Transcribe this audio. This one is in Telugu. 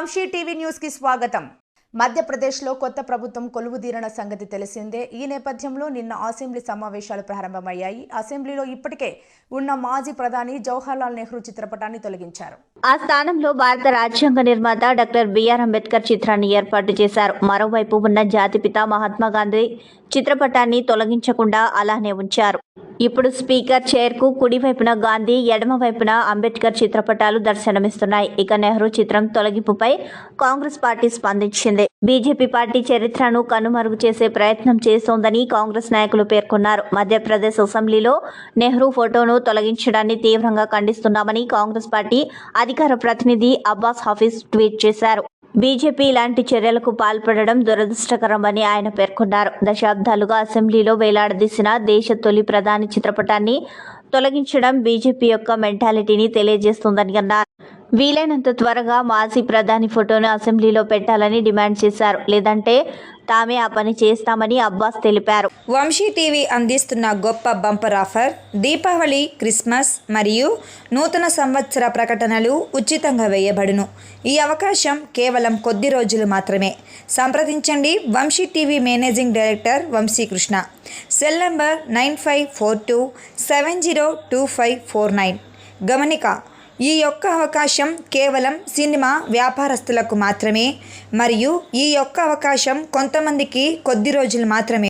వంశీ టీవీ న్యూస్ కి స్వాగతం. మధ్యప్రదేశ్లో కొత్త ప్రభుత్వం కొలువుదీరిన సంగతి తెలిసిందే. ఈ నేపథ్యంలో నిన్న అసెంబ్లీ సమావేశాలు ప్రారంభమయ్యాయి. అసెంబ్లీలో ఇప్పటికే ఉన్న మాజీ ప్రధాని జవహర్లాల్ నెహ్రూ చిత్రపటాన్ని తొలగించారు. ఆ స్థానంలో భారత రాజ్యాంగ నిర్మాత డాక్టర్ బిఆర్ అంబేద్కర్ చిత్రాన్ని ఏర్పాటు చేశారు. మరోవైపు ఉన్న జాతిపిత మహాత్మా గాంధీ చిత్రపటాన్ని తొలగించకుండా అలానే ఉంచారు. ఇప్పుడు స్పీకర్ చైర్కు కుడివైపున గాంధీ, ఎడమవైపున అంబేద్కర్ చిత్రపటాలు దర్శనమిస్తున్నాయి. ఇక నెహ్రూ చిత్రం తొలగింపుపై కాంగ్రెస్ పార్టీ స్పందించింది. బీజేపీ పార్టీ చరిత్రను కనుమరుగు చేసే ప్రయత్నం చేస్తోందని కాంగ్రెస్ నాయకులు పేర్కొన్నారు. మధ్యప్రదేశ్ అసెంబ్లీలో నెహ్రూ ఫోటోను తొలగించడాన్ని తీవ్రంగా ఖండిస్తున్నామని కాంగ్రెస్ పార్టీ అధికార ప్రతినిధి అబ్బాస్ హఫీజ్ ట్వీట్ చేశారు. బీజేపీ ఇలాంటి చర్యలకు పాల్పడడం దురదృష్టకరమని ఆయన పేర్కొన్నారు. దశాబ్దాలుగా అసెంబ్లీలో వేలాడదీసిన దేశ తొలి ప్రధాని చిత్రపటాన్ని తొలగించడం బీజేపీ యొక్క మెంటాలిటీని తెలియజేస్తుందని అన్నారు. వీలైనంత త్వరగా మాజీ ప్రధాని ఫోటోను అసెంబ్లీలో పెట్టాలని డిమాండ్ చేశారు. లేదంటే తామే ఆ పని చేస్తామని అబ్బాస్ తెలిపారు. వంశీ టీవీ అందిస్తున్న గొప్ప బంపర్ ఆఫర్. దీపావళి, క్రిస్మస్ మరియు నూతన సంవత్సర ప్రకటనలు ఉచితంగా వేయబడును. ఈ అవకాశం కేవలం కొద్ది రోజులు మాత్రమే. సంప్రదించండి Vamsi TV managing director Vamsikrishna. Cell number 9542702549. గమనిక: ఈ యొక్క అవకాశం కేవలం సినిమా వ్యాపారస్తులకు మాత్రమే మరియు ఈ యొక్క అవకాశం కొంతమందికి కొద్ది రోజులు మాత్రమే.